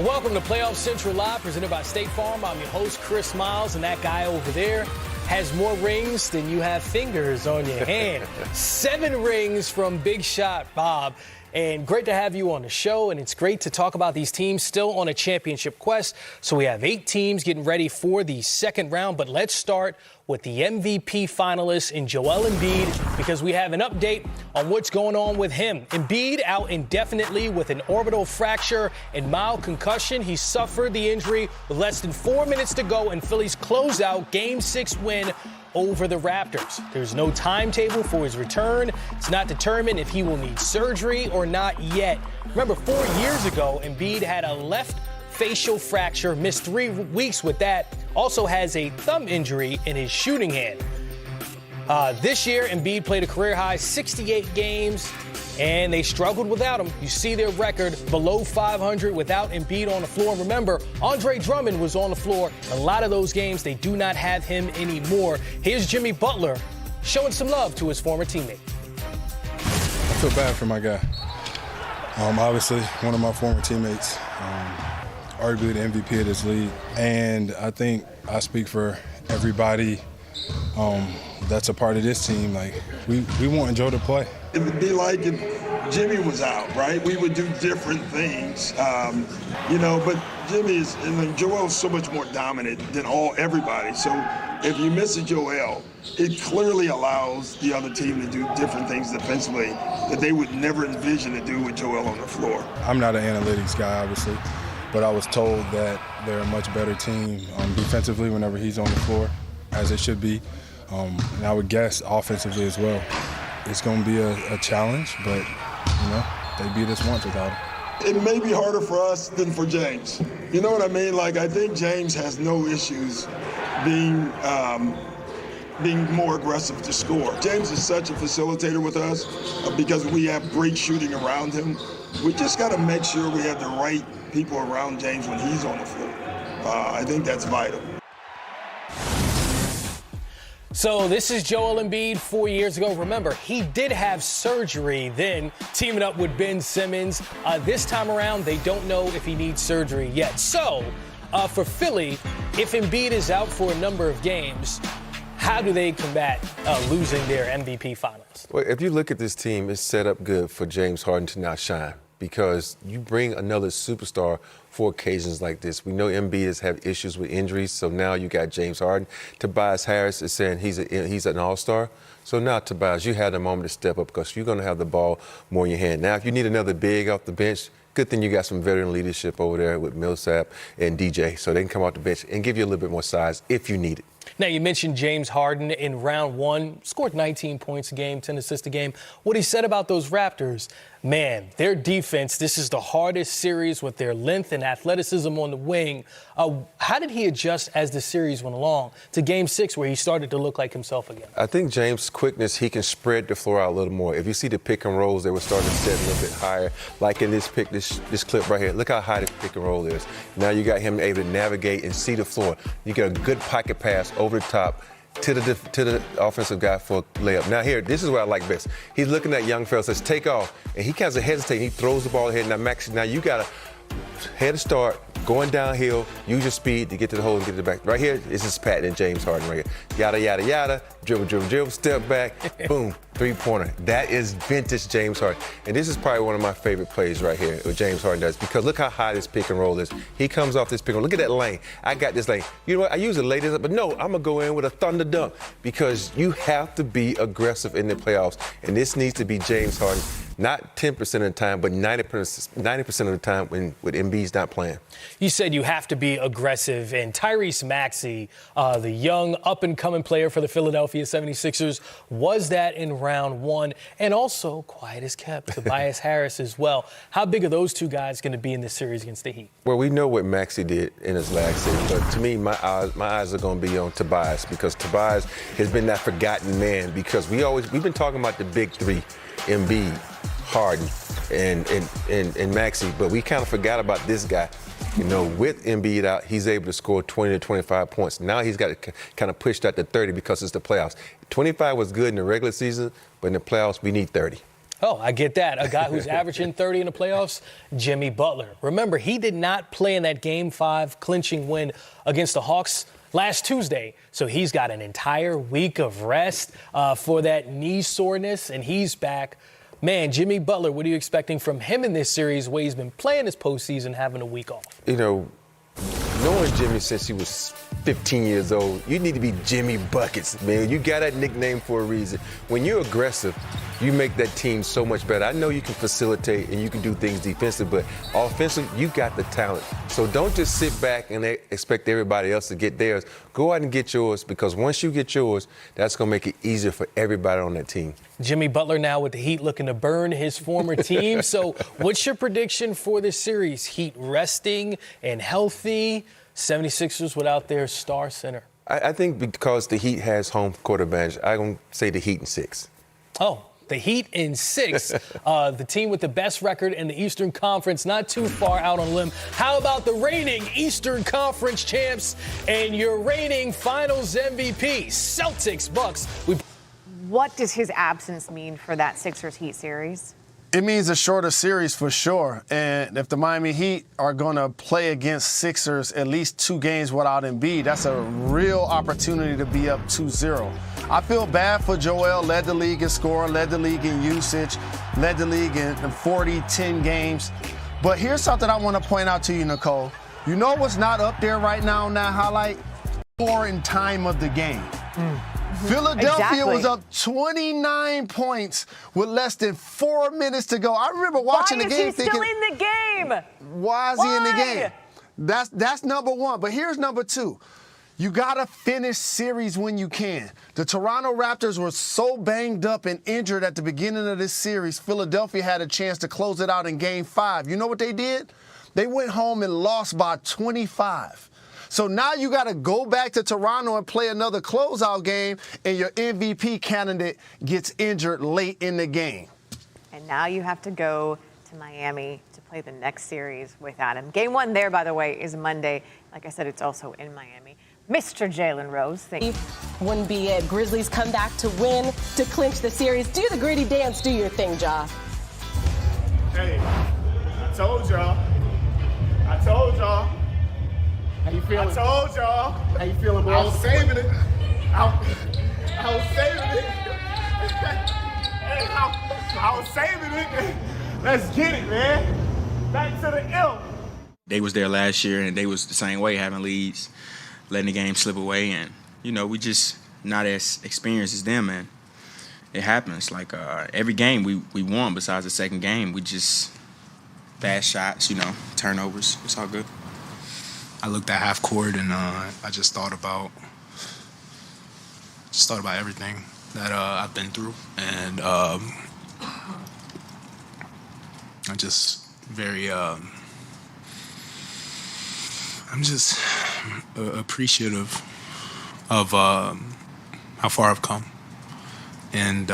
Welcome to Playoff Central Live, presented by State Farm. I'm your host, Chris Miles, and that guy over there has more rings than you have fingers on your hand. 7 rings from Big Shot Bob. And great to have you on the show, and it's great to talk about these teams still on a championship quest. So we have 8 teams getting ready for the second round, but let's start with the MVP finalist in Joel Embiid, because we have an update on what's going on with him. Embiid out indefinitely with an orbital fracture and mild concussion. He suffered the injury with less than 4 minutes to go in Philly's closeout Game 6 win over the Raptors. There's no timetable for his return. It's not determined if he will need surgery or not yet. Remember, 4 years ago, Embiid had a left facial fracture, missed 3 weeks with that. Also has a thumb injury in his shooting hand. This year, Embiid played a career-high 68 games, and they struggled without him. You see their record below 500 without Embiid on the floor. And remember, Andre Drummond was on the floor. A lot of those games, they do not have him anymore. Here's Jimmy Butler showing some love to his former teammate. I feel bad for my guy. Obviously, one of my former teammates, arguably the MVP of this league. And I think I speak for everybody that's a part of this team. Like, we want Joe to play. It would be like if Jimmy was out, right? We would do different things, but Joel's so much more dominant than everybody. So if you miss a Joel, it clearly allows the other team to do different things defensively that they would never envision to do with Joel on the floor. I'm not an analytics guy, obviously, but I was told that they're a much better team defensively whenever he's on the floor, as it should be. And I would guess offensively as well. It's going to be a challenge, but, they beat us once without him. It may be harder for us than for James. You know what I mean? Like, I think James has no issues being more aggressive to score. James is such a facilitator with us because we have great shooting around him. We just got to make sure we have the right people around James when he's on the floor. I think that's vital. So this is Joel Embiid 4 years ago. Remember, he did have surgery then, teaming up with Ben Simmons. This time around, they don't know if he needs surgery yet. So for Philly, if Embiid is out for a number of games, how do they combat losing their MVP finals? Well, if you look at this team, it's set up good for James Harden to not shine, because you bring another superstar for occasions like this. We know Embiid has had issues with injuries, so now you got James Harden. Tobias Harris is saying he's an all-star. So now, Tobias, you had a moment to step up because you're going to have the ball more in your hand. Now, if you need another big off the bench, good thing you got some veteran leadership over there with Millsap and DJ, so they can come off the bench and give you a little bit more size if you need it. Now, you mentioned James Harden in round 1, scored 19 points a game, 10 assists a game. What he said about those Raptors, man, their defense, this is the hardest series with their length and athleticism on the wing. How did he adjust as the series went along to Game 6 where he started to look like himself again? I think James' quickness, he can spread the floor out a little more. If you see the pick and rolls, they were starting to set a little bit higher. Like in this clip right here, look how high the pick and roll is. Now you got him able to navigate and see the floor. You get a good pocket pass over the top to the offensive guy for a layup. Now here, this is what I like best. He's looking at young fella, says take off, and he kind of hesitates. He throws the ball ahead. Now Maxi, now you got to head start, going downhill, use your speed to get to the hole and get to the back. Right here, this is Pat and James Harden right here. Yada, yada, yada, dribble, step back, boom, three-pointer. That is vintage James Harden. And this is probably one of my favorite plays right here, what James Harden does, because look how high this pick and roll is. He comes off this pick and roll. Look at that lane. I got this lane. You know what? I usually lay this up, but no, I'm going to go in with a thunder dunk because you have to be aggressive in the playoffs, and this needs to be James Harden. Not 10% of the time, but 90% of the time when Embiid's not playing. You said you have to be aggressive, and Tyrese Maxey, the young up-and-coming player for the Philadelphia 76ers, was that in round 1, and also, quiet as kept, Tobias Harris as well. How big are those two guys going to be in this series against the Heat? Well, we know what Maxey did in his last series, but to me, my eyes are going to be on Tobias, because Tobias has been that forgotten man, because we've been talking about the big three, Embiid, Harden, and Maxey, but we kind of forgot about this guy. You know, with Embiid out, he's able to score 20 to 25 points. Now he's got to kind of push that to 30 because it's the playoffs. 25 was good in the regular season, but in the playoffs, we need 30. Oh, I get that. A guy who's averaging 30 in the playoffs, Jimmy Butler. Remember, he did not play in that Game 5 clinching win against the Hawks last Tuesday. So he's got an entire week of rest for that knee soreness, and he's back. Man, Jimmy Butler, what are you expecting from him in this series where he's been playing this postseason, having a week off? You know, knowing Jimmy since he was 15 years old, you need to be Jimmy Buckets, man. You got that nickname for a reason. When you're aggressive, you make that team so much better. I know you can facilitate and you can do things defensive, but offensive, you got the talent. So don't just sit back and expect everybody else to get theirs. Go out and get yours, because once you get yours, that's going to make it easier for everybody on that team. Jimmy Butler now with the Heat looking to burn his former team. So what's your prediction for this series? Heat resting and healthy, 76ers without their star center. I think because the Heat has home court advantage, I'm going to say the Heat in 6. Oh, the Heat in 6. The team with the best record in the Eastern Conference, not too far out on a limb. How about the reigning Eastern Conference champs and your reigning Finals MVP, Celtics, Bucks? What does his absence mean for that Sixers-Heat series? It means a shorter series for sure. And if the Miami Heat are going to play against Sixers at least 2 games without Embiid, that's a real opportunity to be up 2-0. I feel bad for Joel. Led the league in scoring, led the league in usage, led the league in 40-10 games. But here's something I want to point out to you, Nicole. You know what's not up there right now in that highlight? Scoring time of the game. Philadelphia was up 29 points with less than 4 minutes to go. I remember watching the game thinking, why is he still in the game? Why is he in the game? That's number one. But here's number 2. You got to finish series when you can. The Toronto Raptors were so banged up and injured at the beginning of this series, Philadelphia had a chance to close it out in Game 5. You know what they did? They went home and lost by 25. So now you got to go back to Toronto and play another closeout game, and your MVP candidate gets injured late in the game. And now you have to go to Miami to play the next series without him. Game 1 there, by the way, is Monday. Like I said, it's also in Miami. Mr. Jalen Rose, thank you. Wouldn't be it. Grizzlies come back to win, to clinch the series. Do the gritty dance. Do your thing, Ja. Hey, I told y'all. How you feeling? I told y'all. How you feeling, bro? I was saving it. I was saving it. Hey, I was saving it. Let's get it, man. Back to the L. They was there last year, and they was the same way, having leads, letting the game slip away, and, you know, we just not as experienced as them, and it happens. Like, every game we won besides the second game. We just bad shots, you know, turnovers. It's all good. I looked at half court and I just thought about everything that I've been through, and I'm just very I'm just appreciative of how far I've come, and